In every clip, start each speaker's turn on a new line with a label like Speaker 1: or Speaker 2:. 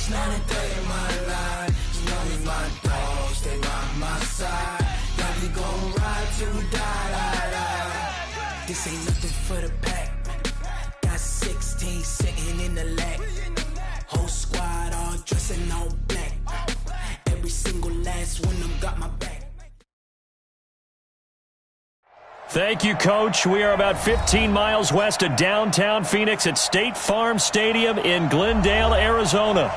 Speaker 1: now that they in my life. You know me, my dogs, stay by my side. Yeah, we gon' ride till we die. This ain't nothing for the pack. Got 16 sitting in the lap. Whole squad all dressing all black. Every single last one of them got my back.
Speaker 2: Thank you, Coach. We are about 15 miles west of downtown Phoenix at State Farm Stadium in Glendale, Arizona.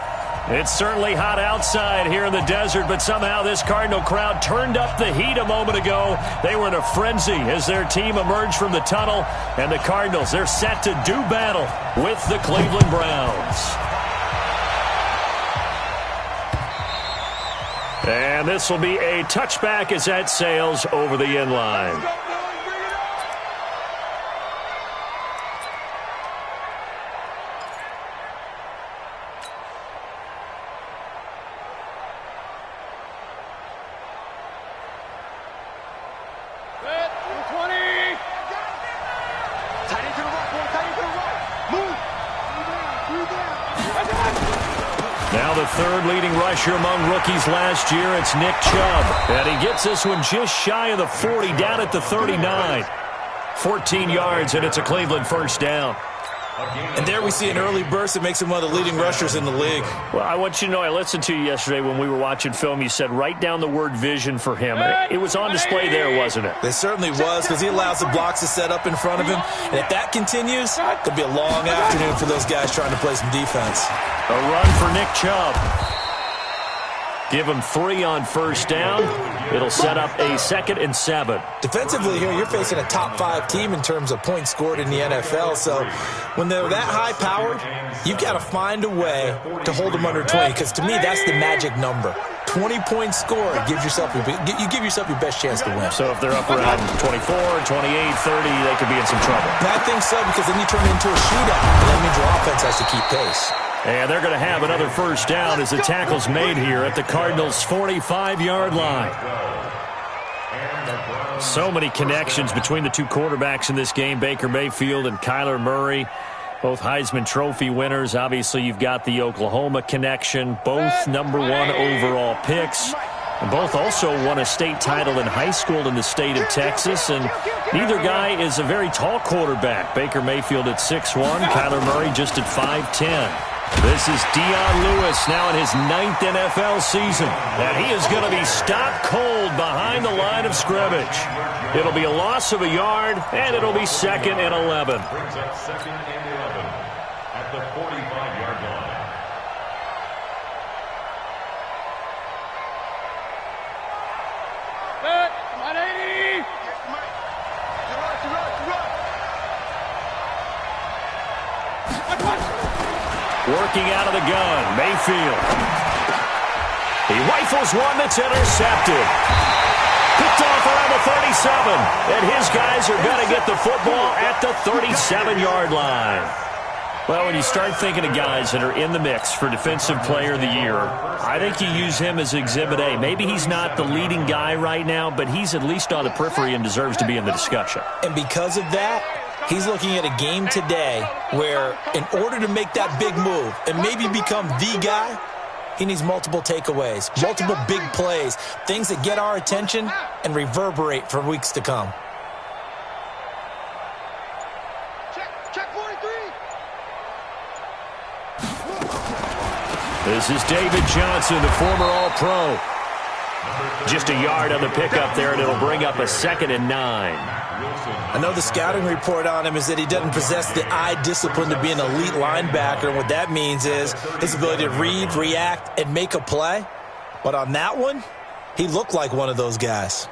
Speaker 2: It's certainly hot outside here in the desert, but somehow this Cardinal crowd turned up the heat a moment ago. They were in a frenzy as their team emerged from the tunnel, and the Cardinals, they're set to do battle with the Cleveland Browns. And this will be a touchback as that sails over the end line. Now the third leading rusher among rookies last year, it's Nick Chubb. And he gets this one just shy of the 40, down at the 39. 14 yards, and it's a Cleveland first down.
Speaker 3: And there we see an early burst that makes him one of the leading rushers in the league.
Speaker 2: Well, I want you to know, I listened to you yesterday when we were watching film. You said write down the word vision for him. It was on display there, wasn't it?
Speaker 3: It certainly was, because he allows the blocks to set up in front of him. And if that continues, it'll be a long afternoon for those guys trying to play some defense.
Speaker 2: A run for Nick Chubb. Give him 3 on first down. It'll set up a 2nd and 7.
Speaker 3: Defensively here, you're facing a top 5 team in terms of points scored in the NFL. So when they're that high-powered, you've got to find a way to hold them under 20, because to me, that's the magic number. 20 points scored, you give yourself your best chance to win.
Speaker 2: So if they're up around 24, 28, 30, they could be in some trouble.
Speaker 3: I think so, because then you turn it into a shootout, and that means your offense has to keep pace.
Speaker 2: And they're going to have another first down as the tackle's made here at the Cardinals' 45-yard line. So many connections between the two quarterbacks in this game, Baker Mayfield and Kyler Murray, both Heisman Trophy winners. Obviously, you've got the Oklahoma connection, both #1 overall picks. And both also won a state title in high school in the state of Texas, and neither guy is a very tall quarterback. Baker Mayfield at 6'1", Kyler Murray just at 5'10". This is Dion Lewis now in his 9th NFL season, and he is going to be stopped cold behind the line of scrimmage. It'll be a loss of a yard, and it'll be 2nd and 11.
Speaker 4: Brings up 2nd and 11 at the 45-yard line.
Speaker 5: Come on, 80!
Speaker 2: Working out of the gun, Mayfield. He rifles one that's intercepted. Picked off around the 37. And his guys are going to get the football at the 37-yard line. Well, when you start thinking of guys that are in the mix for Defensive Player of the Year, I think you use him as Exhibit A. Maybe he's not the leading guy right now, but he's at least on the periphery and deserves to be in the discussion.
Speaker 3: And because of that, he's looking at a game today where in order to make that big move and maybe become the guy, he needs multiple takeaways, multiple big plays, things that get our attention and reverberate for weeks to come.
Speaker 5: Check 43.
Speaker 2: This is David Johnson, the former All-Pro. Just a yard on the pickup there, and it'll bring up a 2nd and 9.
Speaker 3: I know the scouting report on him is that he doesn't possess the eye discipline to be an elite linebacker, and what that means is his ability to read, react, and make a play. But on that one, he looked like one of those guys.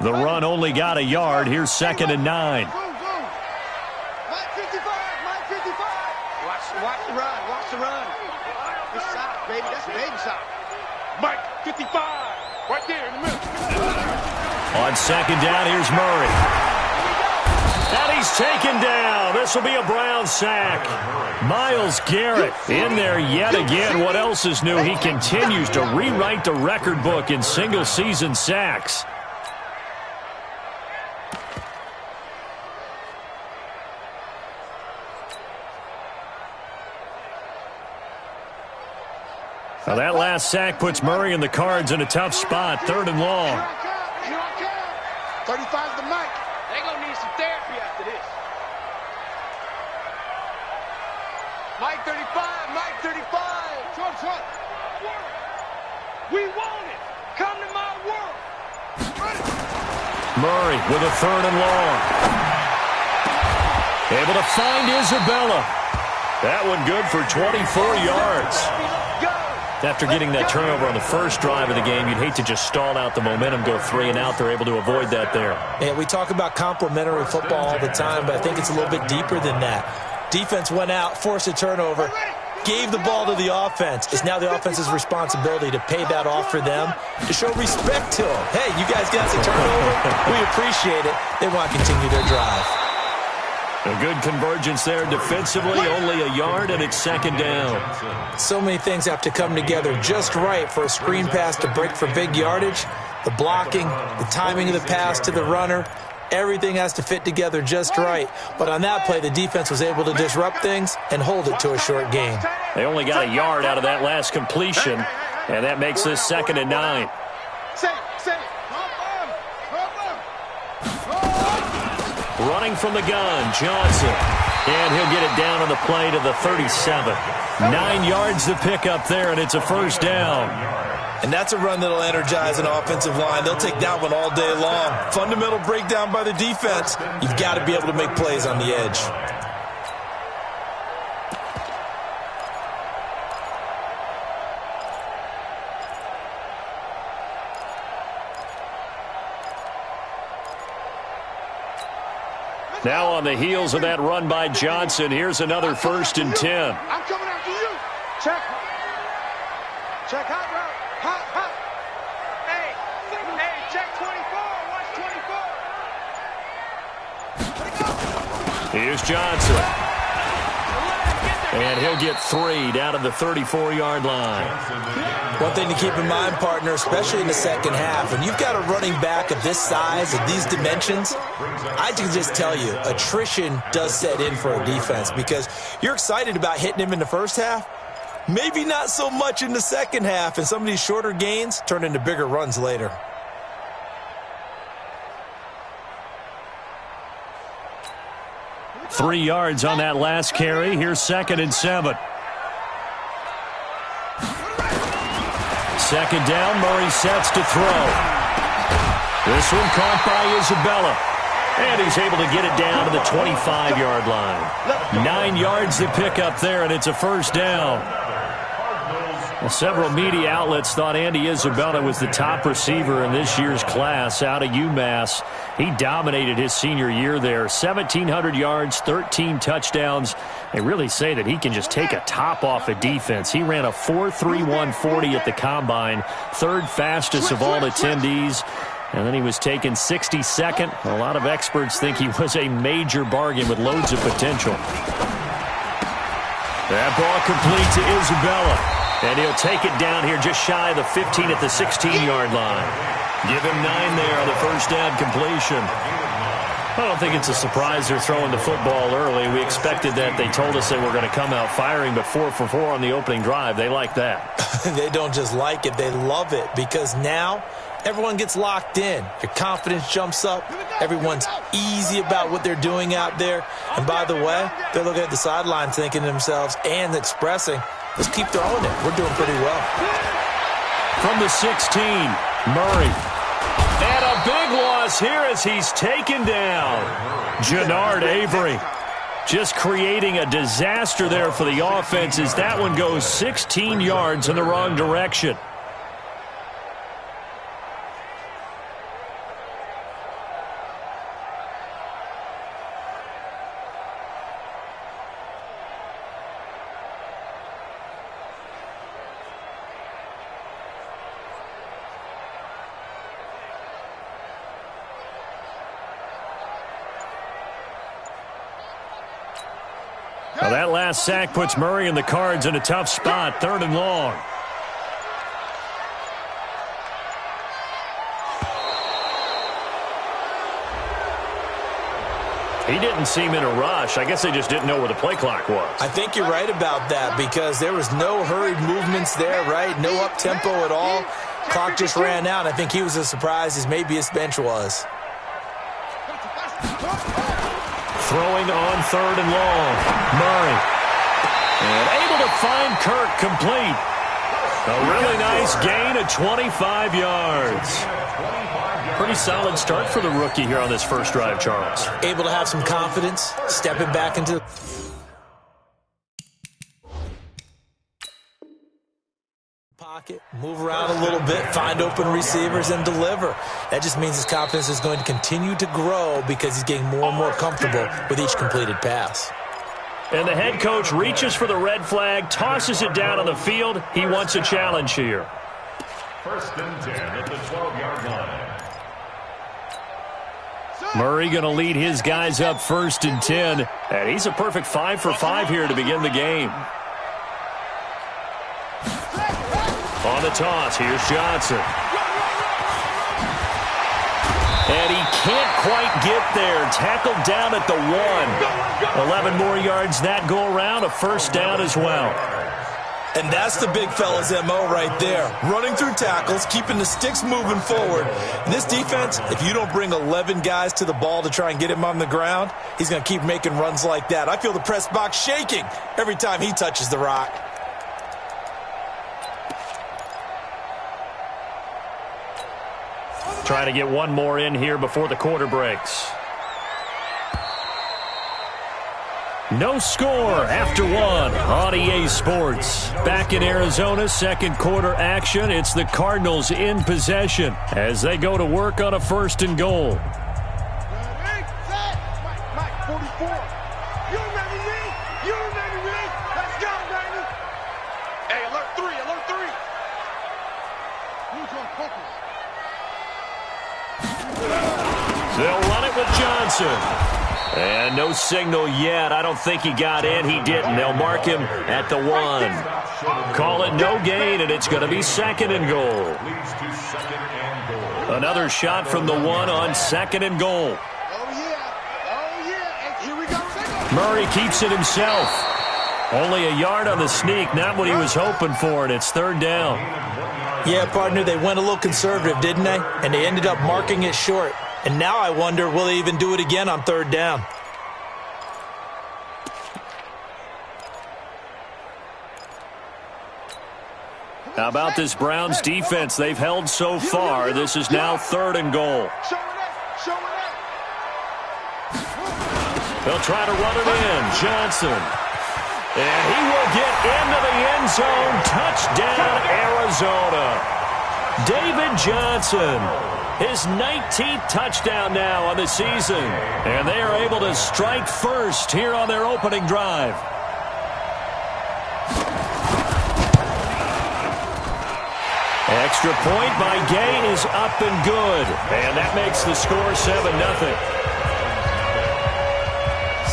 Speaker 2: The run only got a yard. Here's 2nd and 9.
Speaker 5: Mike 55, Mike 55. Watch the run, watch the run. Good shot, baby, that's a baby shot.
Speaker 6: Mike 55, right there in the middle.
Speaker 2: On 2nd down, here's Murray. And he's taken down. This will be a Brown sack. Myles Garrett in there yet again. What else is new? He continues to rewrite the record book in single-season sacks. Now that last sack puts Murray and the Cards in a tough spot. 3rd and long.
Speaker 6: 35's the mic.
Speaker 5: They're going to need some therapy after this. Mike 35, Mike 35.
Speaker 6: Short.
Speaker 5: We want it. Come to my world.
Speaker 2: Murray with a 3rd and long. Able to find Isabella. That one good for 24 yards. After getting that turnover on the first drive of the game, you'd hate to just stall out the momentum, go 3 and out. They're able to avoid that there.
Speaker 3: Yeah, we talk about complementary football all the time, but I think it's a little bit deeper than that. Defense went out, forced a turnover, gave the ball to the offense. It's now the offense's responsibility to pay that off for them, to show respect to them. Hey, you guys got the turnover. We appreciate it. They want to continue their drive.
Speaker 2: A good convergence there defensively, only a yard, and it's 2nd down.
Speaker 3: So many things have to come together just right for a screen pass to break for big yardage. The blocking, the timing of the pass to the runner, everything has to fit together just right. But on that play, the defense was able to disrupt things and hold it to a short gain.
Speaker 2: They only got a yard out of that last completion, and that makes this 2nd and 9. Running from the gun, Johnson. And he'll get it down on the play to the 37. 9 yards to pick up there, and it's a 1st down.
Speaker 3: And that's a run that'll energize an offensive line. They'll take that one all day long. Fundamental breakdown by the defense. You've got to be able to make plays on the edge.
Speaker 2: Now on the heels of that run by Johnson, here's another 1st and 10.
Speaker 6: I'm coming after you. Check. Check hot route. Hot. Hey, check 24. Watch 24.
Speaker 2: Here's Johnson. And he'll get 3 down to the 34-yard line.
Speaker 3: One thing to keep in mind, partner, especially in the second half, when you've got a running back of this size, of these dimensions, I can just tell you, attrition does set in for a defense because you're excited about hitting him in the first half, maybe not so much in the second half, and some of these shorter gains turn into bigger runs later.
Speaker 2: Three yards on that last carry. Here's 2nd and 7. 2nd down, Murray sets to throw. This one caught by Isabella. And he's able to get it down to the 25-yard line. 9 yards to pick up there, and it's a 1st down. Well, several media outlets thought Andy Isabella was the top receiver in this year's class out of UMass. He dominated his senior year there. 1,700 yards, 13 touchdowns. They really say that he can just take a top off a defense. He ran a 4.31 40 at the Combine, 3rd fastest of all attendees. And then he was taken 62nd. A lot of experts think he was a major bargain with loads of potential. That ball complete to Isabella. And he'll take it down here just shy of the 15 at the 16-yard line. Give him 9 there on the 1st down completion. I don't think it's a surprise they're throwing the football early. We expected that. They told us they were going to come out firing, but 4 for 4 on the opening drive. They like that.
Speaker 3: They don't just like it. They love it because now everyone gets locked in. Your confidence jumps up. Everyone's easy about what they're doing out there. And by the way, they're looking at the sideline thinking to themselves and expressing, let's keep throwing it. We're doing pretty well.
Speaker 2: From the 16, Murray. And a big loss here as he's taken down. Jannard Avery just creating a disaster there for the offense as that one goes 16 yards in the wrong direction. That last sack puts Murray and the Cards in a tough spot, 3rd and long. He didn't seem in a rush. I guess they just didn't know where the play clock was.
Speaker 3: I think you're right about that because there was no hurried movements there, right? No up-tempo at all. Clock just ran out. I think he was as surprised as maybe his bench was.
Speaker 2: Throwing on 3rd and long. Murray. And able to find Kirk complete. A really nice gain of 25 yards. Pretty solid start for the rookie here on this first drive, Charles.
Speaker 3: Able to have some confidence, stepping back into the pocket, move around a little bit, find open receivers, and deliver. That just means his confidence is going to continue to grow because he's getting more and more comfortable with each completed pass.
Speaker 2: And the head coach reaches for the red flag, tosses it down on the field. He wants a challenge here.
Speaker 4: 1st and 10 at the 12-yard line.
Speaker 2: Murray going to lead his guys up 1st and 10. And he's a perfect 5 for 5 here to begin the game. On the toss, here's Johnson. And he can't quite get there. Tackled down at the 1. 11 more yards that go around, a 1st down as well.
Speaker 3: And that's the big fella's MO right there. Running through tackles, keeping the sticks moving forward. And this defense, if you don't bring 11 guys to the ball to try and get him on the ground, he's going to keep making runs like that. I feel the press box shaking every time he touches the rock.
Speaker 2: Trying to get one more in here before the quarter breaks. No score after 1 on EA Sports. Back in Arizona, 2nd quarter action. It's the Cardinals in possession as they go to work on a 1st and goal.
Speaker 6: Mike, 44. You remember me? You remember me? Let's go, baby. Hey, alert 3, alert 3. Who's on focus?
Speaker 2: They'll run it with Johnson. And no signal yet. I don't think he got in. He didn't. They'll mark him at the 1. Call it no gain, and it's going to be 2nd and goal. Another shot from the 1 on 2nd and goal.
Speaker 6: Oh, yeah. And here we go.
Speaker 2: Murray keeps it himself. Only a yard on the sneak, not what he was hoping for, and it's 3rd down.
Speaker 3: Yeah, partner, they went a little conservative, didn't they? And they ended up marking it short. And now I wonder, will they even do it again on 3rd down?
Speaker 2: How about this Browns defense? They've held so far. This is now 3rd and goal. They'll try to run it in. Johnson. And he will get into the end zone. Touchdown, Arizona. David Johnson. His 19th touchdown now on the season. And they are able to strike first here on their opening drive. Extra point by Gay is up and good. And that makes the score 7-0.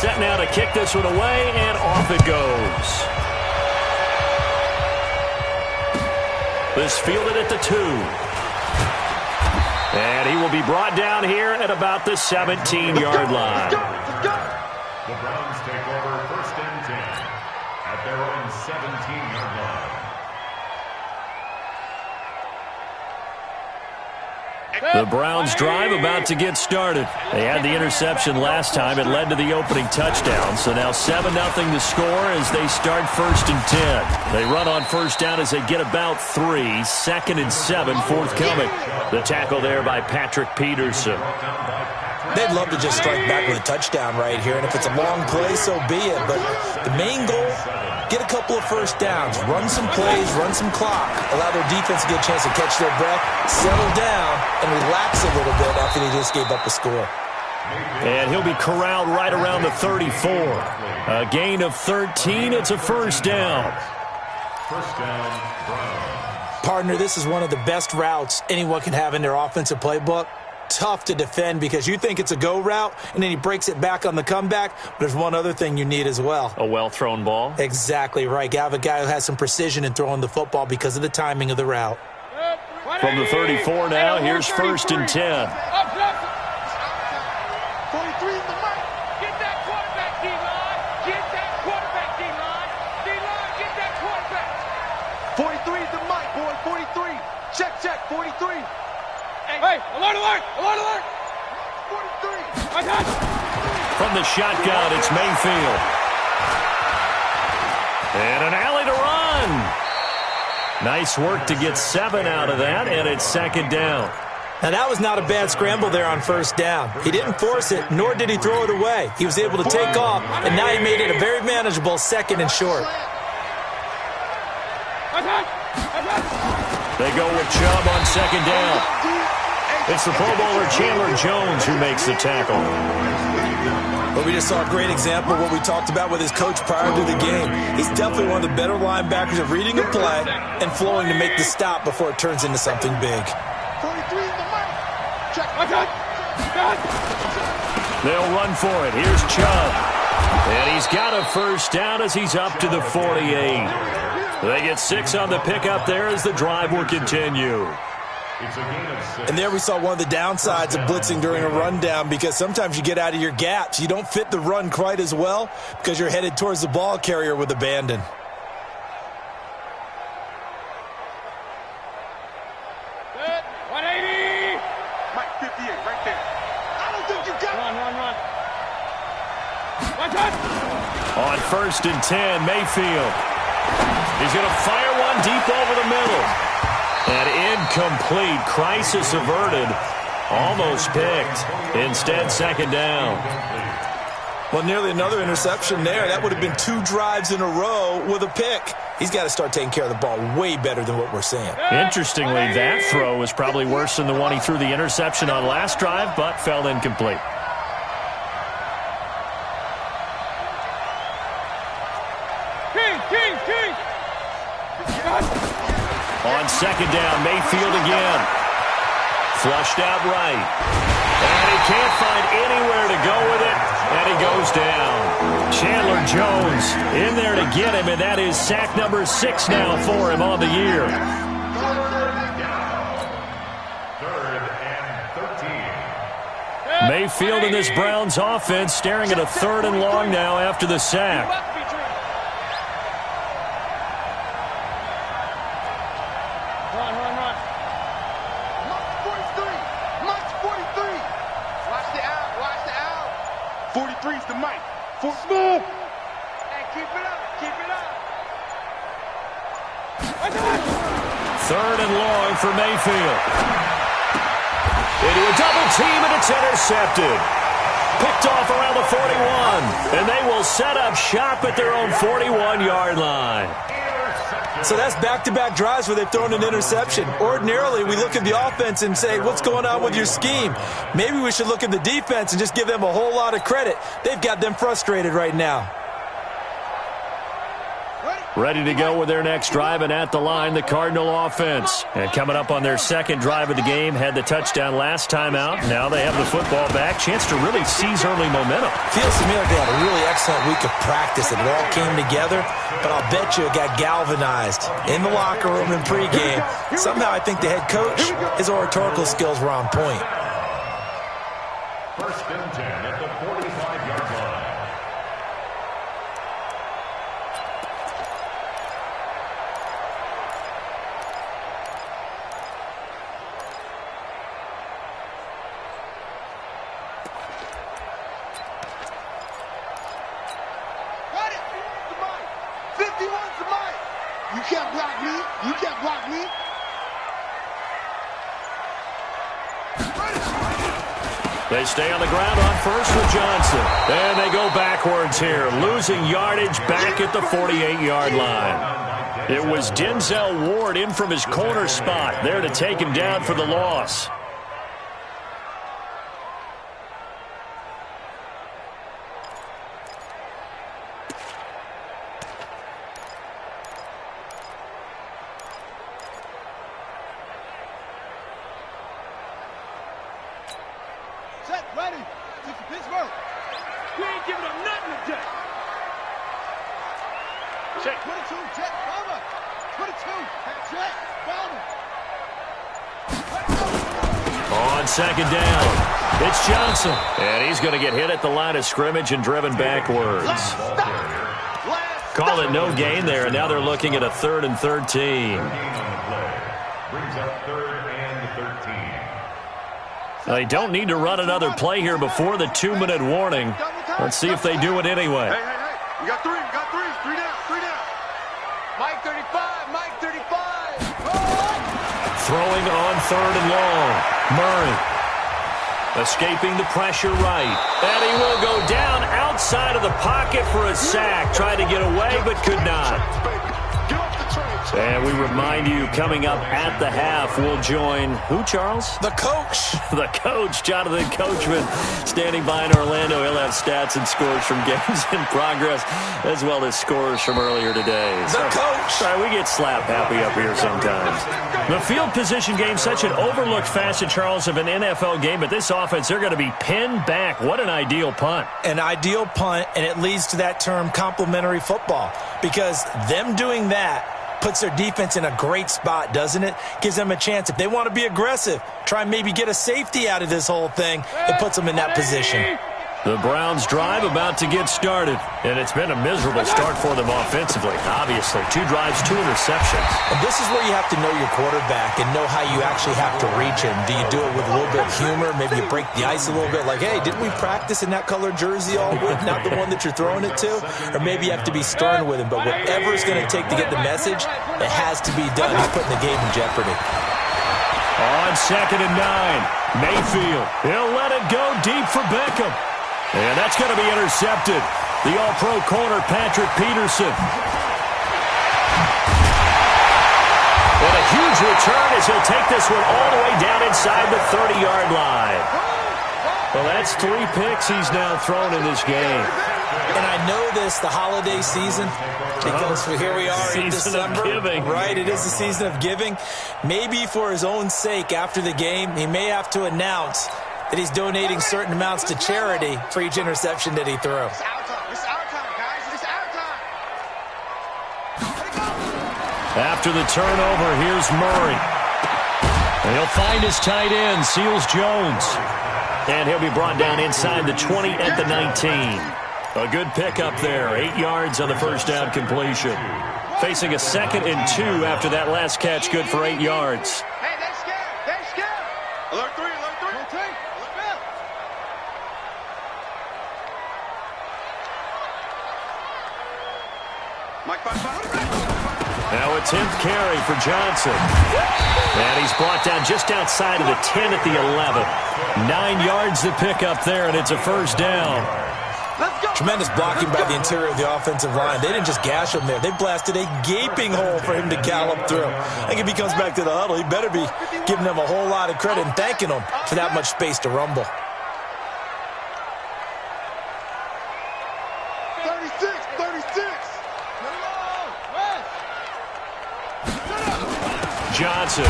Speaker 2: Set now to kick this one away, and off it goes. This fielded at the 2. And he will be brought down here at about the 17-yard line.
Speaker 4: The Browns take over 1st and 10 at their own 17-yard line.
Speaker 2: The Browns drive about to get started. They had the interception last time. It led to the opening touchdown. So now 7-0 to score as they start 1st and 10. They run on 1st down as they get about 3. 2nd and 7 forthcoming. The tackle there by Patrick Peterson.
Speaker 3: They'd love to just strike back with a touchdown right here. And if it's a long play, so be it. But the main goal, get a couple of 1st downs. Run some plays, run some clock. Allow their defense to get a chance to catch their breath, settle down, and relax a little bit after they just gave up a score.
Speaker 2: And he'll be corralled right around the 34. A gain of 13. It's a 1st down.
Speaker 4: 1st down, Browns.
Speaker 3: Partner, this is one of the best routes anyone can have in their offensive playbook. tough to defend because you think it's a go route, and then he breaks it back on the comeback. But there's one other thing you need as well.
Speaker 2: A well-thrown ball?
Speaker 3: Exactly right. You have a guy who has some prprecision in throwing the football because of the timing of the route.
Speaker 2: From the 34 now, here's 1st and 10.
Speaker 6: 43 is the mic. Get that quarterback, D-line. Get that quarterback, D-line. D-line, get that quarterback. 43 is the mic, boy. 43. Check, 43. Hey, alert, alert, alert, alert. 43.
Speaker 2: From the shotgun, it's Mayfield. And an alley to run. Nice work to get 7 out of that, and it's 2nd down.
Speaker 3: Now, that was not a bad scramble there on 1st down. He didn't force it, nor did he throw it away. He was able to take off, and now he made it a very manageable 2nd and short.
Speaker 2: They go with Chubb on 2nd down. It's the Pro Bowler Chandler Jones who makes the tackle.
Speaker 3: But we just saw a great example of what we talked about with his coach prior to the game. He's definitely one of the better linebackers of reading a play and flowing to make the stop before it turns into something big.
Speaker 6: 43 is the mic. Check.
Speaker 2: They'll run for it. Here's Chubb. And he's got a 1st down as he's up to the 48. They get 6 on the pickup there as the drive will continue.
Speaker 3: And there we saw one of the downsides of blitzing during a rundown because sometimes you get out of your gaps. You don't fit the run quite as well because you're headed towards the ball carrier with abandon.
Speaker 6: Good. 180. Mike 58 right there. I don't think you got it. Run.
Speaker 2: On 1st and 10, Mayfield. He's going to fire one deep over the middle. And incomplete. Crisis averted. Almost picked. Instead, 2nd down.
Speaker 3: Well, nearly another interception there. That would have been 2 drives in a row with a pick. He's got to start taking care of the ball way better than what we're seeing.
Speaker 2: Interestingly, that throw was probably worse than the one he threw the interception on last drive, but fell incomplete. On 2nd down, Mayfield again. Flushed out right. And he can't find anywhere to go with it, and he goes down. Chandler Jones in there to get him, and that is sack number 6 now for him on the year.
Speaker 4: 3rd and 13.
Speaker 2: Mayfield in this Browns offense staring at a 3rd and long now after the sack.
Speaker 6: Smooth. Hey, keep it up. Keep it up.
Speaker 2: 3rd and long for Mayfield. Into a double team, and it's intercepted. Picked off around the 41. And they will set up shop at their own 41-yard line.
Speaker 3: So that's back-to-back drives where they've thrown an interception. Ordinarily, we look at the offense and say, what's going on with your scheme? Maybe we should look at the defense and just give them a whole lot of credit. They've got them frustrated right now.
Speaker 2: Ready to go with their next drive, and at the line, the Cardinal offense. And coming up on their 2nd drive of the game, had the touchdown last time out. Now they have the football back. Chance to really seize early momentum.
Speaker 3: Feels to me like they had a really excellent week of practice. It all came together, but I'll bet you it got galvanized in the locker room and pregame. Somehow I think the head coach, his oratorical skills were on point.
Speaker 4: 1st and 10 at the 45-yard line.
Speaker 6: You can't block me. You can't block me.
Speaker 2: They stay on the ground on 1st with Johnson. And they go backwards here, losing yardage back at the 48-yard line. It was Denzel Ward in from his corner spot there to take him down for the loss.
Speaker 6: Ready. Pittsburgh. We ain't giving up nothing today. Check. 22, check, over. 22, check, over.
Speaker 2: On second down, it's Johnson. And he's going to get hit at the line of scrimmage and driven backwards. Call it no gain there, and now they're looking at a 3rd and 13.
Speaker 4: Brings up 3rd and 13.
Speaker 2: They don't need to run another play here before the 2-minute warning. Let's see if they do it anyway.
Speaker 6: Hey, hey, hey. We got three. Three down. Mike 35.
Speaker 2: Throwing on 3rd and long. Murray escaping the pressure right. And he will go down outside of the pocket for a sack. Tried to get away, but could not. And we remind you, coming up at the half, we'll join who, Charles?
Speaker 3: The coach.
Speaker 2: The coach, Jonathan Coachman, standing by in Orlando. He'll have stats and scores from games in progress, as well as scores from earlier today.
Speaker 3: The coach.
Speaker 2: Sorry, we get slap happy up here sometimes. The field position game, such an overlooked facet, Charles, of an NFL game, but this offense, they're going to be pinned back. What an ideal punt.
Speaker 3: An ideal punt, and it leads to that term complementary football, because them doing that puts their defense in a great spot, doesn't it? Gives them a chance. If they want to be aggressive, try and maybe get a safety out of this whole thing, it puts them in that position.
Speaker 2: The Browns drive about to get started, and it's been a miserable start for them offensively. Obviously, 2 drives, 2 interceptions.
Speaker 3: And this is where you have to know your quarterback and know how you actually have to reach him. Do you do it with a little bit of humor? Maybe you break the ice a little bit, like, hey, didn't we practice in that color jersey all week, not the one that you're throwing it to? Or maybe you have to be stern with him, but whatever it's going to take to get the message, it has to be done. He's putting the game in jeopardy.
Speaker 2: On 2nd and 9, Mayfield. He'll let it go deep for Beckham. And that's going to be intercepted. The all-pro corner, Patrick Peterson. And a huge return as he'll take this one all the way down inside the 30-yard line. Well, that's 3 picks he's now thrown in this game.
Speaker 3: And I know this, the holiday season, because here we are in December.
Speaker 2: Season of giving.
Speaker 3: Right, it is the season of giving. Maybe for his own sake, after the game, he may have to announce that he's donating certain amounts to charity for each interception that he threw.
Speaker 5: It's our time. It's our time, guys. It's our time.
Speaker 2: After the turnover, here's Murray. And he'll find his tight end, Seals Jones. And he'll be brought down inside the 20 at the 19. A good pickup there, 8 yards on the first down completion. Facing a 2nd and 2 after that last catch, good for 8 yards.
Speaker 5: Hey, they're scared. They're scared.
Speaker 6: Alert 3. Mike 5.
Speaker 2: Now a 10th carry for Johnson. And he's brought down just outside of the 10 at the 11. 9 yards to pick up there, and it's a first down.
Speaker 3: Tremendous blocking by the interior of the offensive line. They didn't just gash him there. They blasted a gaping hole for him to gallop through. I think if he comes back to the huddle, he better be giving them a whole lot of credit and thanking them for that much space to rumble.
Speaker 6: 36.
Speaker 2: Johnson.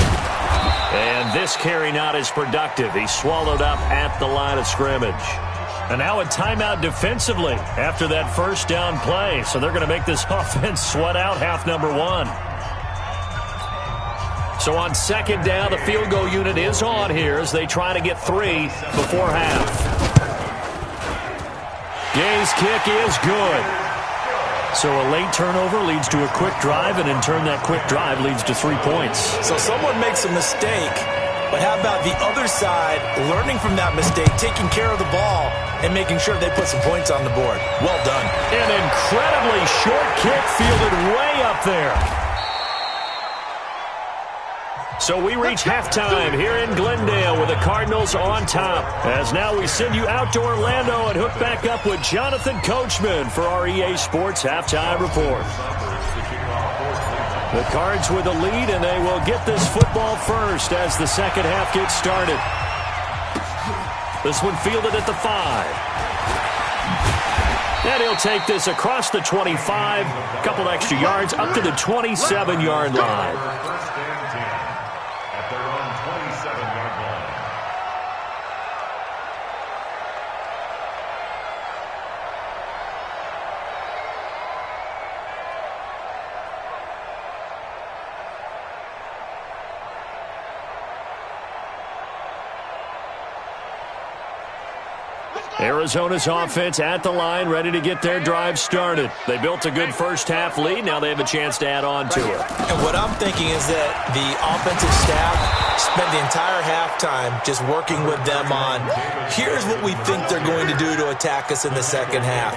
Speaker 2: And this carry not as productive. He's swallowed up at the line of scrimmage. And now a timeout defensively after that first down play. So they're going to make this offense sweat out half number 1. So on 2nd down, the field goal unit is on here as they try to get 3 before half. Gay's kick is good. So a late turnover leads to a quick drive, and in turn that quick drive leads to 3 points.
Speaker 3: So someone makes a mistake, but how about the other side learning from that mistake, taking care of the ball, and making sure they put some points on the board? Well done.
Speaker 2: An incredibly short kick fielded way up there. So we reach halftime here in Glendale with the Cardinals on top. As now we send you out to Orlando and hook back up with Jonathan Coachman for our EA Sports Halftime Report. The Cards with the lead, and they will get this football first as the second half gets started. This one fielded at the 5. And he'll take this across the 25, a couple extra yards up to the 27-yard line. Arizona's offense at the line, ready to get their drive started. They built a good first-half lead. Now they have a chance to add on to it.
Speaker 3: And what I'm thinking is that the offensive staff spent the entire halftime just working with them on, here's what we think they're going to do to attack us in the second half.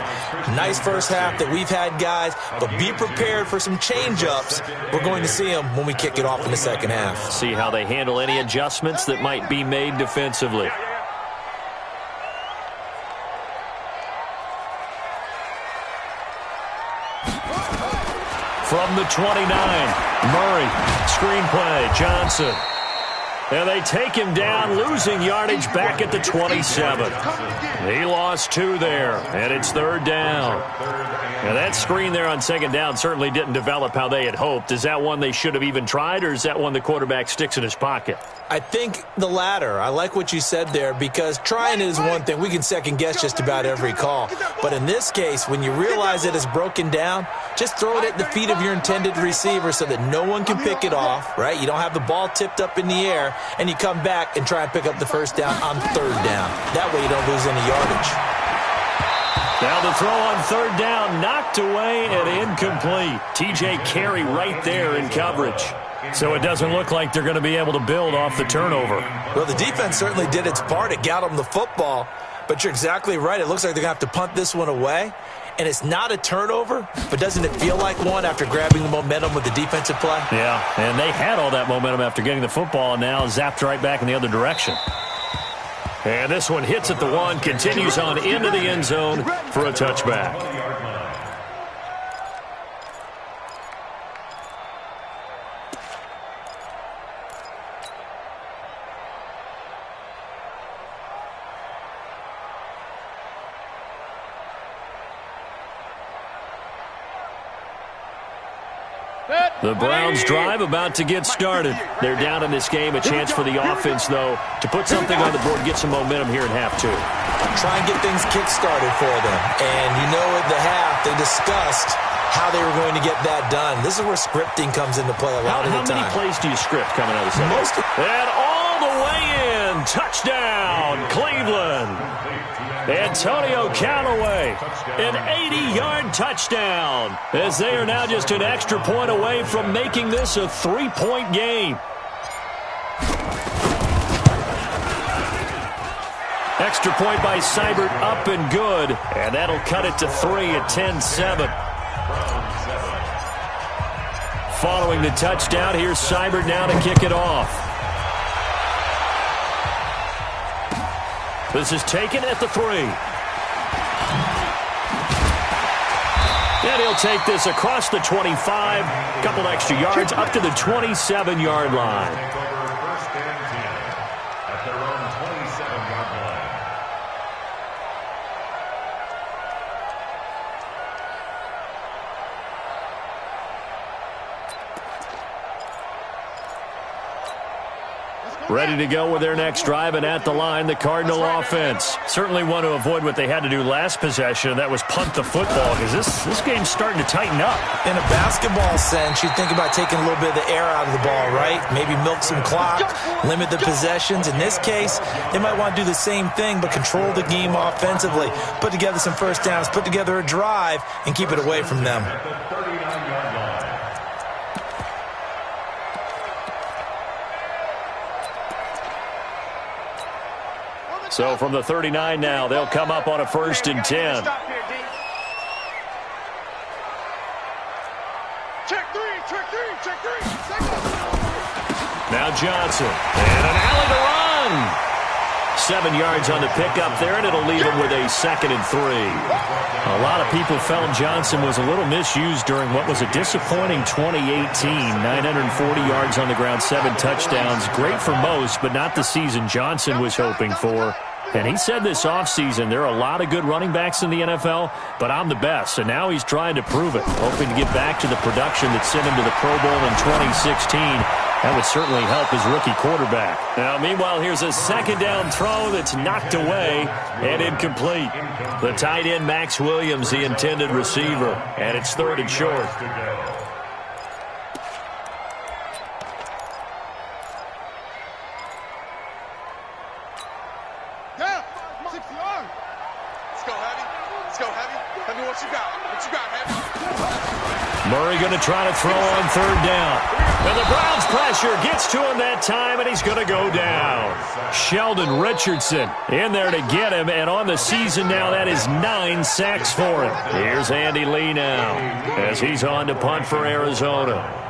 Speaker 3: Nice first half that we've had, guys, but be prepared for some change-ups. We're going to see them when we kick it off in the second half.
Speaker 2: See how they handle any adjustments that might be made defensively. From the 29, Murray, screenplay, Johnson. And they take him down, losing yardage back at the 27. He lost 2 there, and it's third down. Now that screen there on second down certainly didn't develop how they had hoped. Is that one they should have even tried, or is that one the quarterback sticks in his pocket?
Speaker 3: I think the latter. I like what you said there, because trying it is one thing. We can second-guess just about every call. But in this case, when you realize it is broken down, just throw it at the feet of your intended receiver so that no one can pick it off, right? You don't have the ball tipped up in the air, and you come back and try and pick up the first down on third down. That way you don't lose any yardage.
Speaker 2: Now the throw on third down, knocked away and incomplete. TJ Carey right there in coverage. So it doesn't look like they're going to be able to build off the turnover.
Speaker 3: Well, the defense certainly did its part. It got them the football. But you're exactly right. It looks like they're going to have to punt this one away. And it's not a turnover, but doesn't it feel like one after grabbing the momentum with the defensive play?
Speaker 2: Yeah, and they had all that momentum after getting the football, and now zapped right back in the other direction. And this one hits at the 1, continues on into the end zone for a touchback. The Browns drive about to get started. They're down in this game. A chance for the offense, though, to put something on the board, get some momentum here in half 2.
Speaker 3: Try and get things kick-started for them. And you know at the half, they discussed how they were going to get that done. This is where scripting comes into play a lot of the time.
Speaker 2: How many plays do you script coming out of the second? And all the way in. Touchdown, Cleveland. Antonio Callaway, an 80-yard touchdown, as they are now just an extra point away from making this a 3-point game. Extra point by Seibert, up and good, and that'll cut it to 3 at 10-7. Following the touchdown, here's Seibert now to kick it off. This is taken at the 3. And he'll take this across the 25, couple extra yards, up to the 27-yard line. Ready to go with their next drive, and at the line, the Cardinal offense. Certainly want to avoid what they had to do last possession, and that was punt the football, because this game's starting to tighten up.
Speaker 3: In a basketball sense, you think about taking a little bit of the air out of the ball, right? Maybe milk some clock, limit the possessions. In this case, they might want to do the same thing, but control the game offensively. Put together some first downs, put together a drive, and keep it away from them.
Speaker 2: So from the 39 now, they'll come up on a 1st and 10. Now Johnson, and an alley to run. 7 yards on the pickup there, and it'll leave him with a 2nd and 3. A lot of people felt Johnson was a little misused during what was a disappointing 2018. 940 yards on the ground, 7 touchdowns. Great for most, but not the season Johnson was hoping for. And he said this offseason, there are a lot of good running backs in the NFL, but I'm the best. And now he's trying to prove it, hoping to get back to the production that sent him to the Pro Bowl in 2016. That would certainly help his rookie quarterback. Now, meanwhile, here's a 2nd down throw that's knocked away and incomplete. The tight end, Max Williams, the intended receiver, and it's 3rd and short. Murray going to try to throw on third down. And the Browns pressure gets to him that time, and he's going to go down. Sheldon Richardson in there to get him, and on the season now, that is 9 sacks for him. Here's Andy Lee now as he's on to punt for Arizona.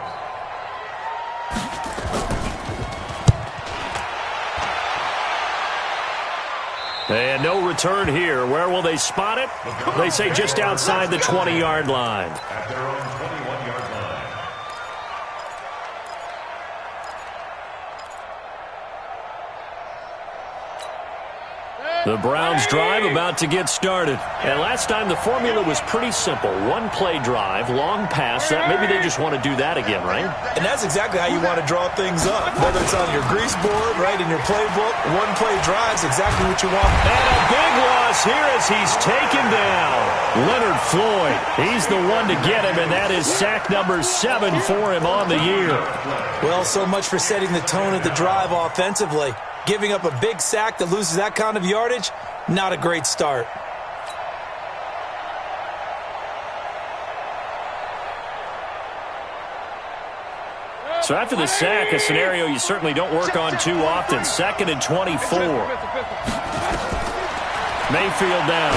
Speaker 2: And no return here. Where will they spot it? They say just outside the 20-yard line.
Speaker 4: At their own 21-yard line.
Speaker 2: The Browns drive about to get started. And last time the formula was pretty simple. One play drive, long pass. Maybe they just want to do that again, right?
Speaker 3: And that's exactly how you want to draw things up. Whether it's on your grease board, right, in your playbook, one play drive's exactly what you want.
Speaker 2: And a big loss here as he's taken down. Leonard Floyd, he's the one to get him, and that is sack number 7 for him on the year.
Speaker 3: Well, so much for setting the tone of the drive offensively. Giving up a big sack that loses that kind of yardage, not a great start.
Speaker 2: So after the sack, a scenario you certainly don't work on too often. 2nd and 24. Mayfield down.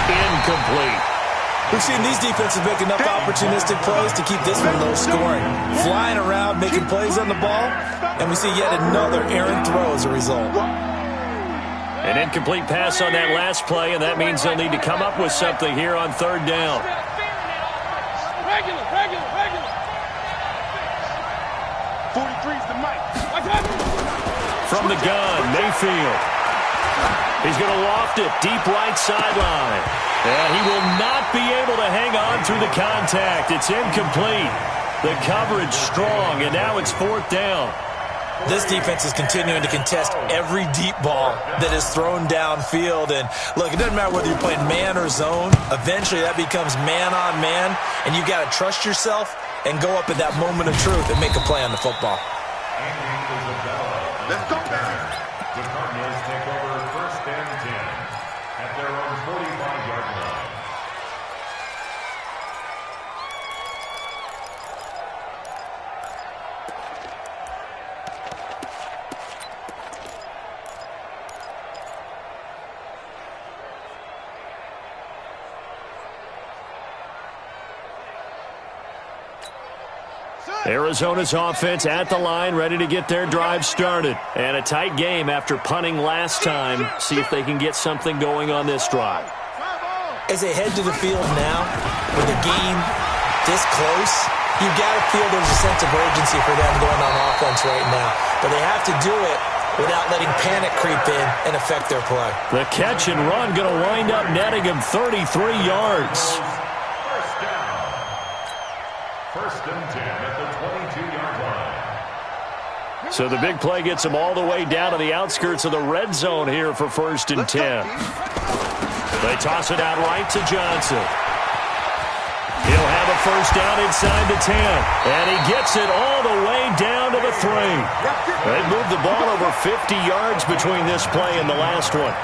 Speaker 2: Incomplete.
Speaker 3: We've seen these defenses make enough opportunistic plays to keep this one low scoring. Flying around, making plays on the ball, and we see yet another errant throw as a result.
Speaker 2: An incomplete pass on that last play, and that means they'll need to come up with something here on third down.
Speaker 6: Regular. 43's the mic.
Speaker 2: From the gun, Mayfield. He's going to loft it deep right sideline. And he will not be able to hang on through the contact. It's incomplete. The coverage strong, and now it's 4th down.
Speaker 3: This defense is continuing to contest every deep ball that is thrown downfield. And look, it doesn't matter whether you're playing man or zone. Eventually, that becomes man on man, and you got to trust yourself and go up at that moment of truth and make a play on the football.
Speaker 6: Let's go, baby.
Speaker 4: The Cardinals take over 1st and 10 at their own 45-yard line.
Speaker 2: Arizona's offense at the line, ready to get their drive started. And a tight game after punting last time. See if they can get something going on this drive.
Speaker 3: As they head to the field now, with the game this close, you got to feel there's a sense of urgency for them going on offense right now. But they have to do it without letting panic creep in and affect their play.
Speaker 2: The catch and run going to wind up netting him 33 yards.
Speaker 4: 1st and 10 at the 22-yard line.
Speaker 2: So the big play gets him all the way down to the outskirts of the red zone here for 1st and 10. They toss it out right to Johnson. He'll have a 1st down inside the 10. And he gets it all the way down to the 3. They moved the ball over 50 yards between this play and the last one.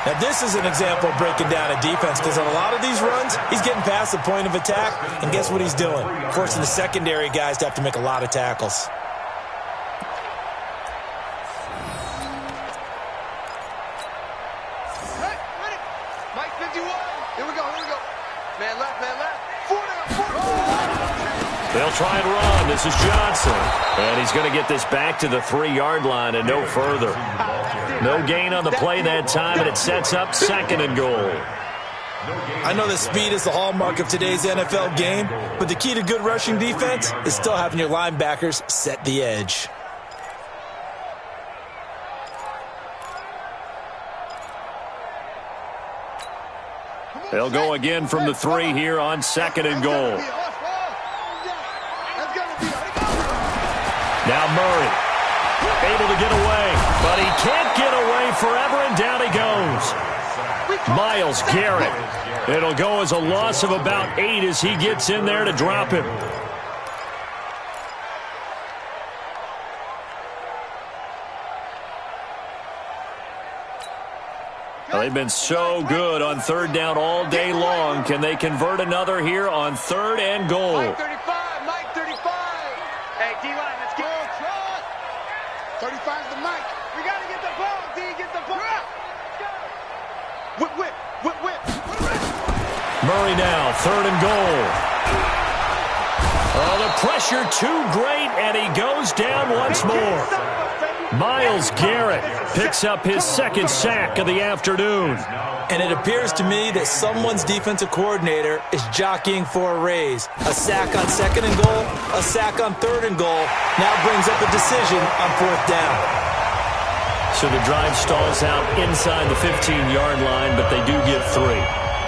Speaker 3: Now, this is an example of breaking down a defense because on a lot of these runs, he's getting past the point of attack, and guess what he's doing? Forcing the secondary guys to have to make a lot of tackles.
Speaker 6: Mike 51. Here we go. Man left.
Speaker 2: They'll try and run. This is Johnson. And he's going to get this back to the 3-yard line and no further. No gain on the play that time, and it sets up 2nd and goal.
Speaker 3: I know that speed is the hallmark of today's NFL game, but the key to good rushing defense is still having your linebackers set the edge.
Speaker 2: They'll go again from the 3 here on 2nd and goal. Now Murray, able to get away, but he can't get away forever, and down he goes. Myles Garrett. It'll go as a loss of about 8 as he gets in there to drop him. Well, they've been so good on third down all day long. Can they convert another here on 3rd and goal?
Speaker 5: Mike 35, Mike 35. Hey, D-line, let's go.
Speaker 6: 35's the mic. We got to get the ball, D. Get the ball. Whip, whip, whip, whip.
Speaker 2: Murray now, 3rd and goal. Oh, the pressure too great, and he goes down once more. Myles Garrett picks up his 2nd sack of the afternoon.
Speaker 3: And it appears to me that someone's defensive coordinator is jockeying for a raise. A sack on 2nd and goal, a sack on 3rd and goal, now brings up a decision on 4th down.
Speaker 2: So the drive stalls out inside the 15-yard line, but they do get 3.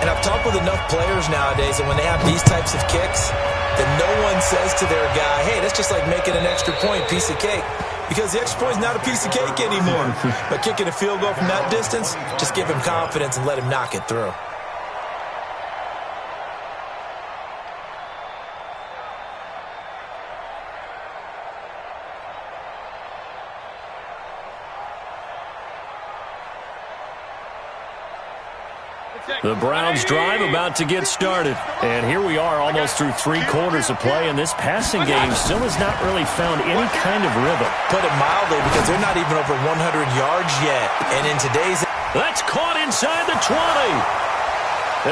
Speaker 3: And I've talked with enough players nowadays that when they have these types of kicks, that no one says to their guy, hey, that's just like making an extra point, piece of cake. Because the extra point is not a piece of cake anymore. But kicking a field goal from that distance, just give him confidence and let him knock it through.
Speaker 2: The Browns drive about to get started. And here we are almost through 3 quarters of play, and this passing game still has not really found any kind of rhythm.
Speaker 3: Put it mildly, because they're not even over 100 yards yet. And in today's...
Speaker 2: That's caught inside the 20.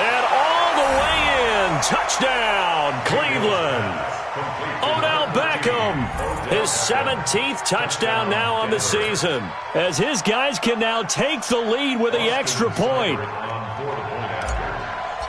Speaker 2: And all the way in. Touchdown, Cleveland. Odell Beckham, his 17th touchdown now on the season, as his guys can now take the lead with the extra point.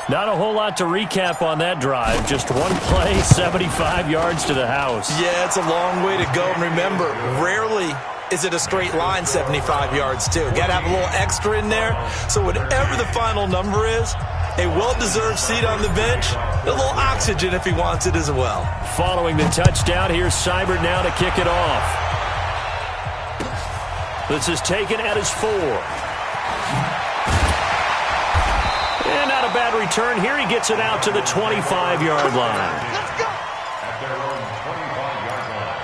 Speaker 2: Not a whole lot to recap on that drive. Just one play, 75 yards to the house.
Speaker 3: Yeah, it's a long way to go. And remember, rarely is it a straight line 75 yards, too. Got to have a little extra in there. So whatever the final number is, a well-deserved seat on the bench, a little oxygen if he wants it as well.
Speaker 2: Following the touchdown, here's Seibert now to kick it off. This is taken at his 4. And not a bad return here. He gets it out to the 25-yard line.
Speaker 6: Let's go.
Speaker 4: At their own 25-yard line.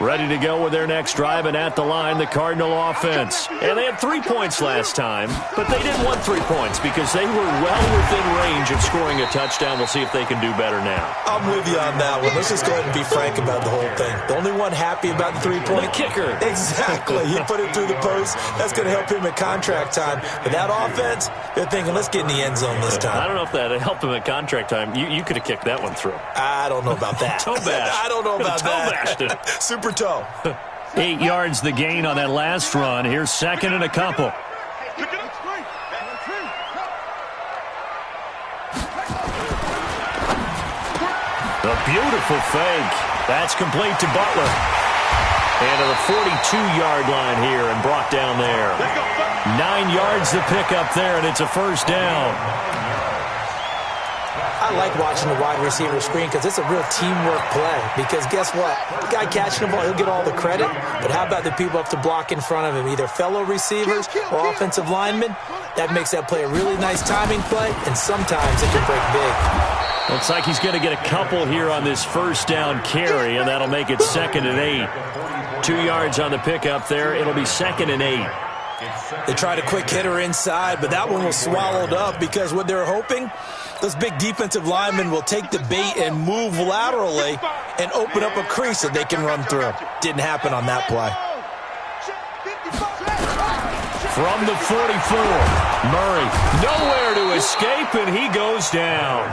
Speaker 2: Ready to go with their next drive, and at the line, the Cardinal offense. And they had 3 points last time, but they didn't want 3 points because they were well within range of scoring a touchdown. We'll see if they can do better now.
Speaker 3: I'm with you on that one. Let's just go ahead and be frank about the whole thing. The only one happy about the 3-point...
Speaker 2: The kicker.
Speaker 3: Exactly. He put it through the post. That's going to help him at contract time. But that offense, they're thinking, let's get in the end zone this time.
Speaker 2: I don't know if that helped him at contract time. You could have kicked that one through.
Speaker 3: I don't know about that.
Speaker 2: Toe bash.
Speaker 3: I don't know about
Speaker 2: Toe bashed it.
Speaker 3: Super toe.
Speaker 2: 8 yards the gain on that last run. Here's 2nd and a couple. A beautiful fake. That's complete to Butler. And to the 42-yard line here and brought down there. 9 yards to pick up there, and it's a 1st down.
Speaker 3: I like watching the wide receiver screen because it's a real teamwork play. Because guess what? The guy catching the ball, he'll get all the credit. But how about the people up to block in front of him? Either fellow receivers or offensive linemen. That makes that play a really nice timing play, and sometimes it can break big.
Speaker 2: Looks like he's going to get a couple here on this 1st down carry, and that'll make it 2nd and 8. 2 yards on the pickup there. It'll be 2nd and 8.
Speaker 3: They tried a quick hitter inside, but that one was swallowed up because what they're hoping, those big defensive linemen will take the bait and move laterally and open up a crease that they can run through. Didn't happen on that play.
Speaker 2: From the 44, Murray nowhere to escape, and he goes down.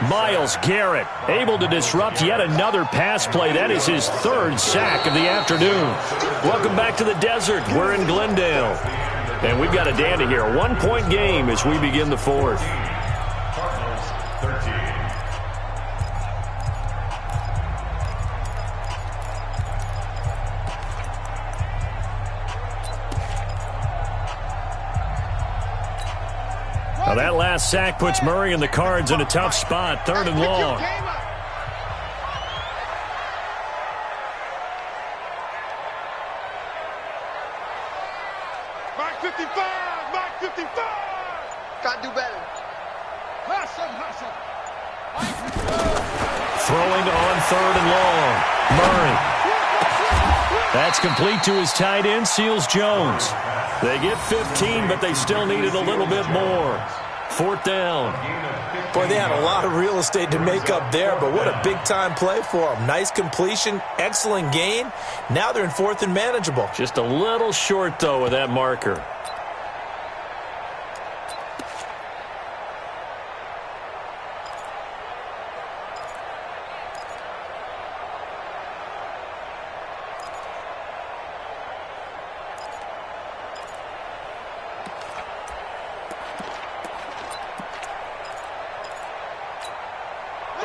Speaker 2: Myles Garrett able to disrupt yet another pass play. That is his 3rd sack of the afternoon. Welcome back to the desert. We're in Glendale. And we've got a dandy here. A 1-point game as we begin the 4th.
Speaker 4: Cardinals 13.
Speaker 2: Now that last sack puts Murray and the Cards in a tough spot. 3rd and long.
Speaker 6: Mark 55! Mark 55!
Speaker 5: Gotta do better.
Speaker 6: Hustle!
Speaker 2: Throwing on 3rd and long. Murray. That's complete to his tight end, Seals Jones. They get 15, but they still needed a little bit more. 4th down.
Speaker 3: Boy, they had a lot of real estate to make up there, but what a big-time play for them. Nice completion, excellent gain. Now they're in 4th and manageable.
Speaker 2: Just a little short, though, with that marker.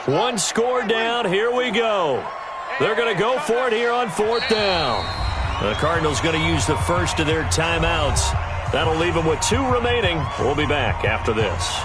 Speaker 2: One score down. Here we go. They're going to go for it here on 4th down. The Cardinals going to use the first of their timeouts. That'll leave them with 2 remaining. We'll be back after this.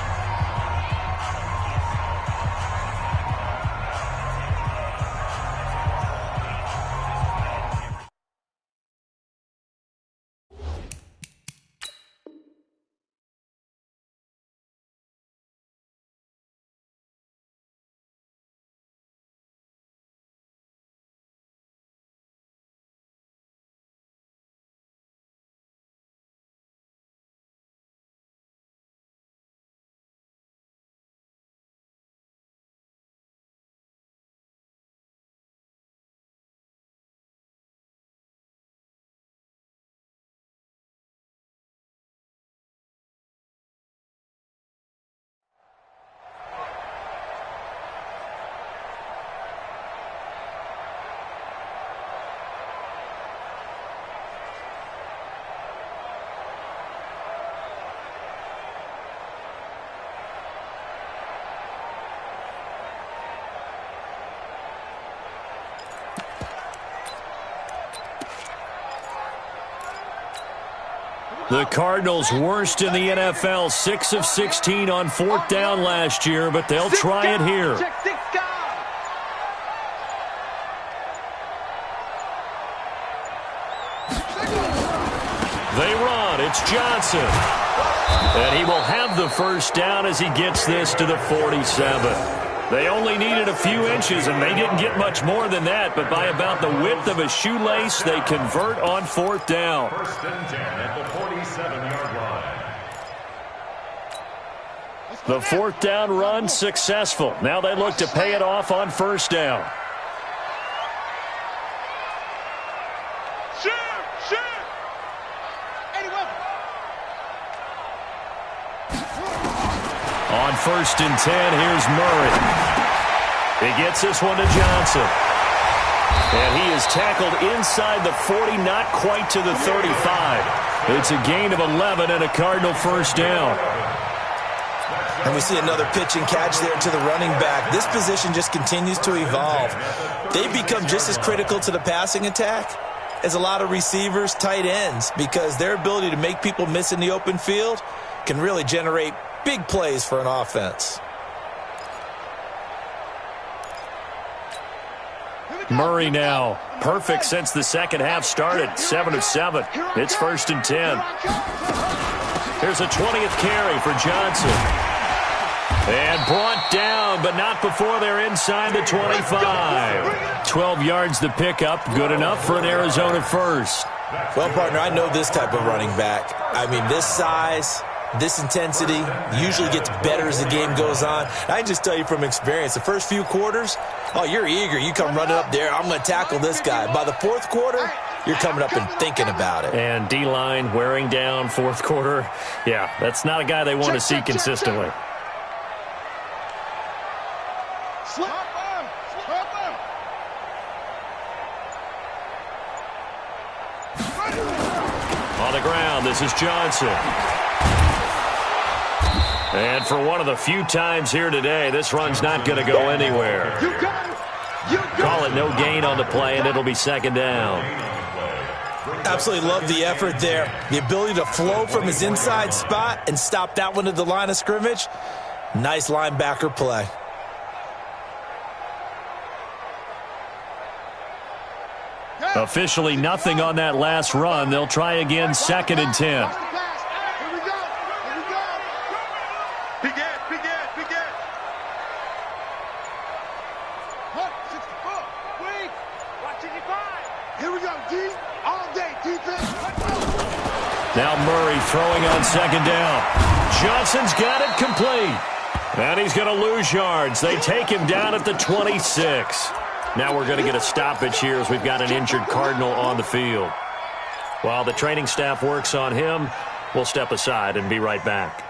Speaker 2: The Cardinals worst in the NFL, 6 of 16 on 4th down last year, but they'll try it here. They run. It's Johnson. And he will have the first down as he gets this to the 47. They only needed a few inches, and they didn't get much more than that, but by about the width of a shoelace, they convert on 4th down.
Speaker 4: 1st and 10 at the 47-yard line.
Speaker 2: The 4th down run successful. Now they look to pay it off on 1st down. On 1st and 10, here's Murray. He gets this one to Johnson. And he is tackled inside the 40, not quite to the 35. It's a gain of 11 and a Cardinal 1st down.
Speaker 3: And we see another pitch and catch there to the running back. This position just continues to evolve. They become just as critical to the passing attack as a lot of receivers, tight ends, because their ability to make people miss in the open field can really generate big plays for an offense.
Speaker 2: Murray now, perfect since the second half started, 7 of 7. It's 1st and 10. Here's a 20th carry for Johnson. And brought down, but not before they're inside the 25. 12 yards to pick up, good enough for an Arizona first.
Speaker 3: Well, partner, I know this type of running back. I mean, this size, this intensity usually gets better as the game goes on. I can just tell you from experience, the first few quarters, oh, you're eager. You come running up there, I'm going to tackle this guy. By the 4th quarter, you're coming up and thinking about it.
Speaker 2: And D-line wearing down 4th quarter. Yeah, that's not a guy they want to see consistently. On the ground, this is Johnson. And for one of the few times here today, this run's not going to go anywhere. Call it no gain on the play, and it'll be 2nd down.
Speaker 3: Absolutely love the effort there. The ability to flow from his inside spot and stop that one at the line of scrimmage. Nice linebacker play.
Speaker 2: Officially nothing on that last run. They'll try again, 2nd and 10.
Speaker 6: Here we go, D. All day, defense. Let's go.
Speaker 2: Now Murray throwing on second down. Johnson's got it complete. And he's going to lose yards. They take him down at the 26. Now we're going to get a stoppage here as we've got an injured Cardinal on the field. While the training staff works on him, we'll step aside and be right back.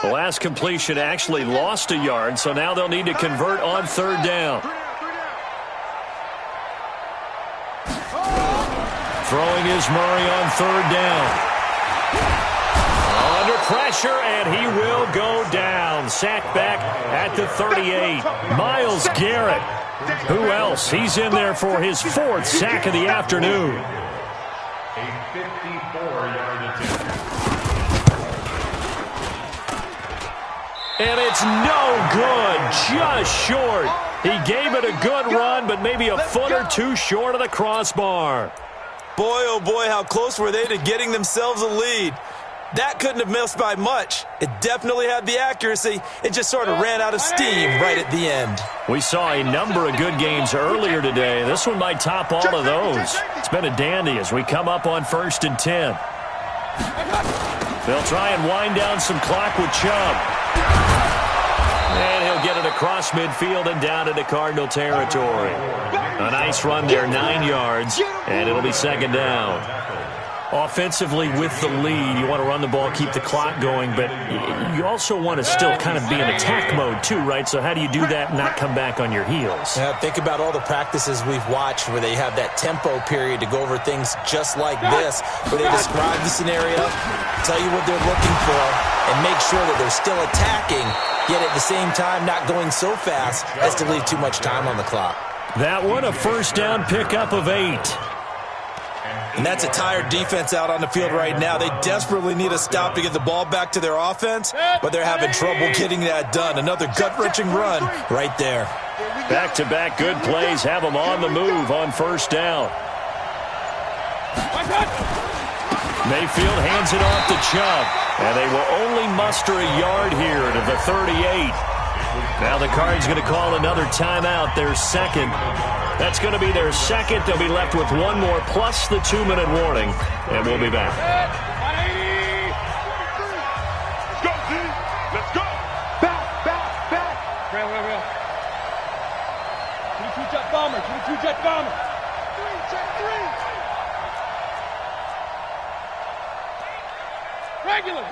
Speaker 2: The last completion actually lost a yard, so now they'll need to convert on third down. Throwing is Murray on third down. Under pressure, and he will go down. Sacked back at the 38. Myles Garrett. Who else? He's in there for his fourth sack of the afternoon.
Speaker 4: A 54-yard attempt.
Speaker 2: And it's no good, just short. He gave it a good run, but maybe a foot or two short of the crossbar.
Speaker 3: Boy, oh boy, how close were they to getting themselves a lead. That couldn't have missed by much. It definitely had the accuracy. It just sort of ran out of steam right at the end.
Speaker 2: We saw a number of good games earlier today. This one might top all of those. It's been a dandy as we come up on 1st and 10. They'll try and wind down some clock with Chubb. And he'll get it across midfield and down into Cardinal territory. A nice run there, 9 yards, and it'll be second down. Offensively with the lead, you want to run the ball, keep the clock going, but you also want to still kind of be in attack mode too, right? So how do you do that and not come back on your heels?
Speaker 3: Yeah, think about all the practices we've watched where they have that tempo period to go over things just like this, where they describe the scenario, tell you what they're looking for, and make sure that they're still attacking, yet at the same time not going so fast as to leave too much time on the clock.
Speaker 2: That one, a first down pickup of 8.
Speaker 3: And that's a tired defense out on the field right now. They desperately need a stop to get the ball back to their offense, but they're having trouble getting that done. Another gut-wrenching run right there.
Speaker 2: Back-to-back good plays have them on the move on first down. Mayfield hands it off to Chubb, and they will only muster a yard here to the 38. Now the Cards going to call another timeout, their second. That's going to be their second. They'll be left with one more plus the 2-minute warning, and we'll be back.
Speaker 6: Let's go, D. Let's go. Back. Real. 22-jet bomber. 22-jet bomber. 3-jet 3. Regular.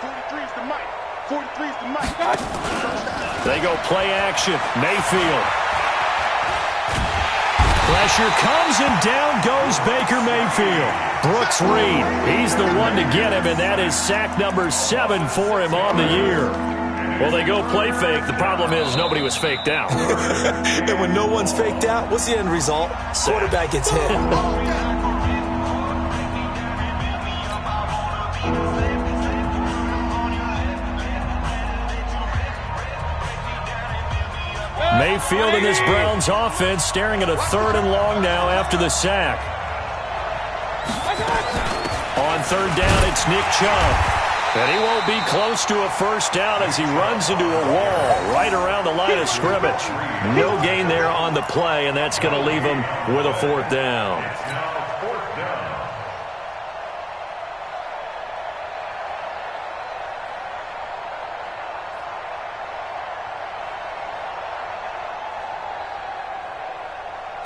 Speaker 6: 43's the mic. 43's the mic.
Speaker 2: They go play action. Mayfield. Pressure comes and down goes Baker Mayfield. Brooks Reed, he's the one to get him, and that is sack number 7 for him on the year. Well, they go play fake. The problem is nobody was faked out.
Speaker 3: And when no one's faked out, what's the end result? Quarterback gets hit.
Speaker 2: Mayfield in this Browns offense staring at a 3rd and long now after the sack. On third down, it's Nick Chubb. And he won't be close to a first down as he runs into a wall right around the line of scrimmage. No gain there on the play, and that's going to leave him with a 4th down.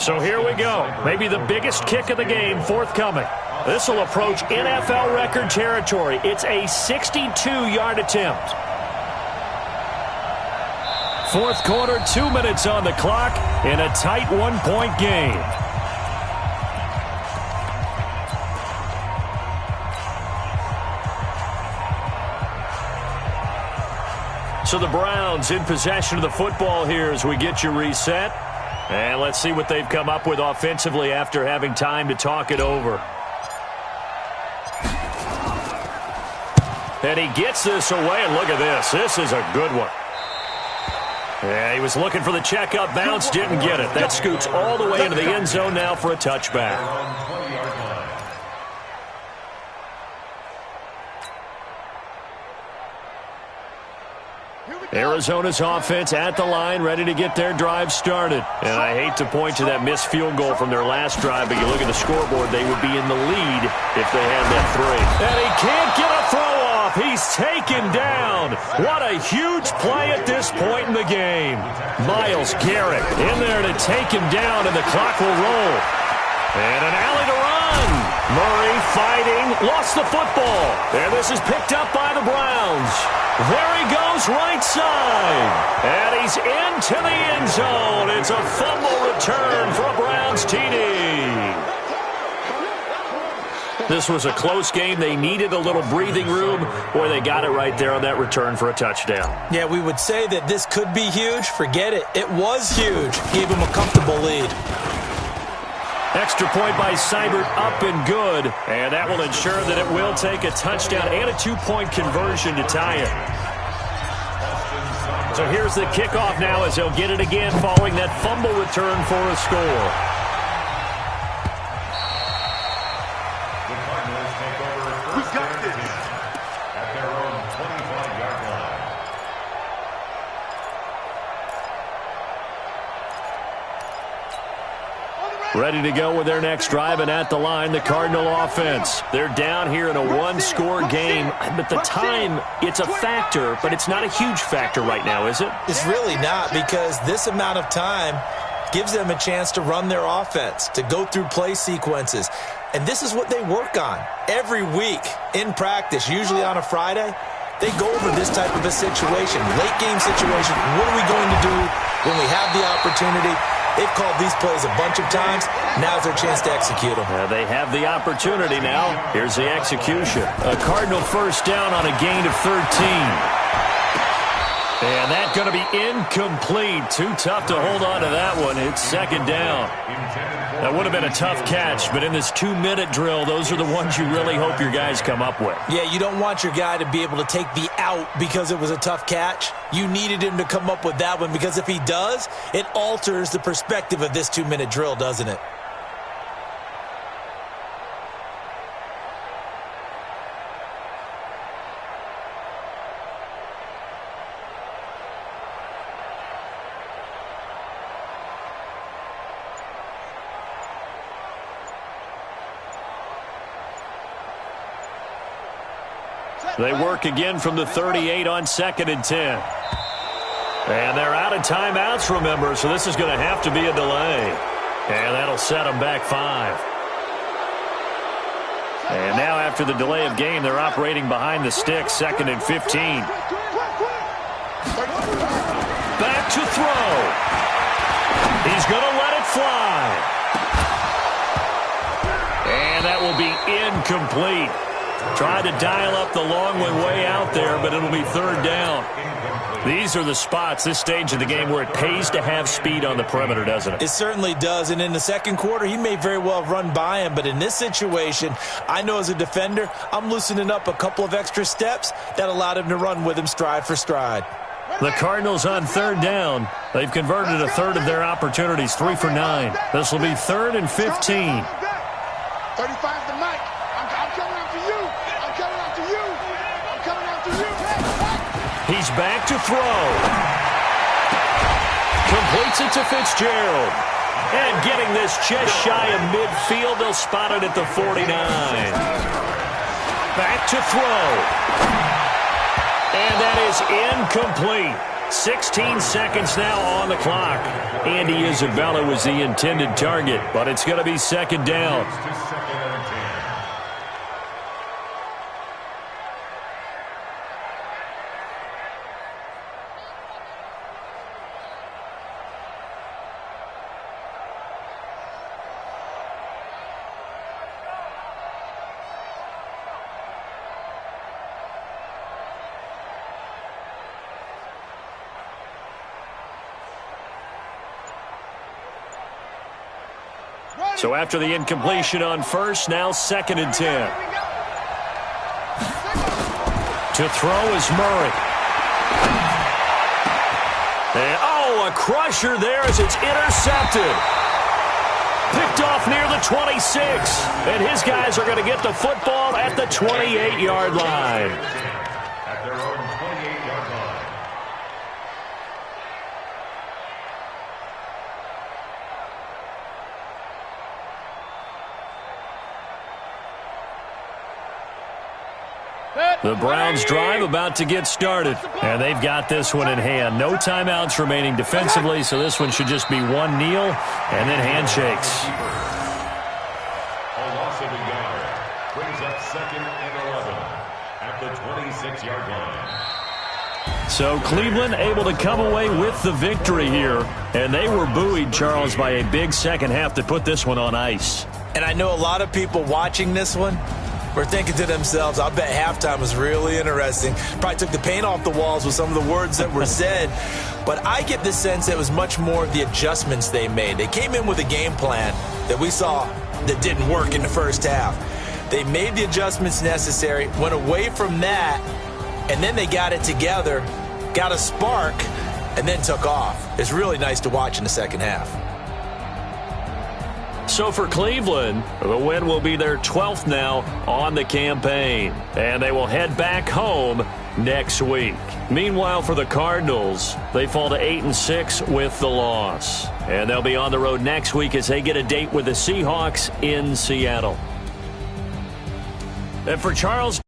Speaker 2: So here we go. Maybe the biggest kick of the game forthcoming. This will approach NFL record territory. It's a 62-yard attempt. Fourth quarter, 2 minutes on the clock in a tight 1-point game. So the Browns in possession of the football here as we get you reset. And let's see what they've come up with offensively after having time to talk it over. And he gets this away, and look at this. This is a good one. Yeah, he was looking for the checkup bounce, didn't get it. That scoots all the way into the end zone now for a touchback. Arizona's offense at the line, ready to get their drive started. And I hate to point to that missed field goal from their last drive, but you look at the scoreboard, they would be in the lead if they had that three. And he can't get a throw off. He's taken down. What a huge play at this point in the game. Myles Garrett in there to take him down, and the clock will roll. And an alley to run. Murray fighting, lost the football. And this is picked up by the Browns. There he goes right side. And he's into the end zone. It's a fumble return for a Browns TD. This was a close game. They needed a little breathing room. Boy, they got it right there on that return for a touchdown. Yeah, we would say that this could be huge. Forget it. It was huge. Gave him a comfortable lead. Extra point by Seibert, up and good. And that will ensure that it will take a touchdown and a two-point conversion to tie it. So here's the kickoff now as they'll get it again following that fumble return for a score.
Speaker 4: The Cardinals take over first and 10 at their own 25-yard line.
Speaker 2: Ready to go with their next drive, and at the line, the Cardinal offense. They're down here in a one-score game, but the time, it's a factor, but it's not a huge factor right now, is it? It's really not, because this amount of time gives them a chance to run their offense, to go through play sequences. And this is what they work on every week in practice, usually on a Friday. They go over this type of a situation, late-game situation. What are we going to do when we have the opportunity? They've called these plays a bunch of times. Now's their chance to execute them. They have the opportunity now. Here's the execution. A Cardinal first down on a gain of 13. And that's going to be incomplete. Too tough to hold on to that one. It's second down. That would have been a tough catch, but in this 2-minute drill, those are the ones you really hope your guys come up with. Yeah, you don't want your guy to be able to take the out because it was a tough catch. You needed him to come up with that one, because if he does, it alters the perspective of this 2-minute drill, doesn't it? They work again from the 38 on 2nd and 10. And they're out of timeouts, remember, so this is going to have to be a delay. And that'll set them back 5. And now after the delay of game, they're operating behind the sticks, 2nd and 15. Back to throw. He's going to let it fly. And that will be incomplete. Tried to dial up the long one way out there, but it'll be third down. These are the spots, this stage of the game, where it pays to have speed on the perimeter, doesn't it? It certainly does, and in the second quarter, he may very well run by him, but in this situation, I know as a defender, I'm loosening up a couple of extra steps that allowed him to run with him stride for stride. The Cardinals on third down. They've converted a third of their opportunities, 3 for 9. This will be 3rd and 15.
Speaker 6: 35 to Mike. I'm coming after you. I'm coming after you. I'm coming after you.
Speaker 2: He's back to throw. Completes it to Fitzgerald. And getting this just shy of midfield, they'll spot it at the 49. Back to throw. And that is incomplete. 16 seconds now on the clock. Andy Isabella was the intended target, but it's going to be second down. So after the incompletion on first, now 2nd and 10. To throw is Murray. And, a crusher there as it's intercepted. Picked off near the 26. And his guys are going to get the football at the 28-yard line.
Speaker 4: At their own 28-yard line.
Speaker 2: The Browns drive about to get started, and they've got this one in hand. No timeouts remaining defensively, so this one should just be one kneel and then handshakes.
Speaker 4: A loss of a yard brings up 2nd and 11 at the 26-yard line.
Speaker 2: So Cleveland able to come away with the victory here, and they were buoyed, Charles, by a big second half that put this one on ice.
Speaker 3: And I know a lot of people watching this one were thinking to themselves, I bet halftime was really interesting. Probably took the paint off the walls with some of the words that were said. But I get the sense it was much more of the adjustments they made. They came in with a game plan that we saw that didn't work in the first half. They made the adjustments necessary, went away from that, and then they got it together, got a spark, and then took off. It's really nice to watch in the second half.
Speaker 2: So for Cleveland, the win will be their 12th now on the campaign, and they will head back home next week. Meanwhile, for the Cardinals, they fall to 8-6 with the loss, and they'll be on the road next week as they get a date with the Seahawks in Seattle. And for Charles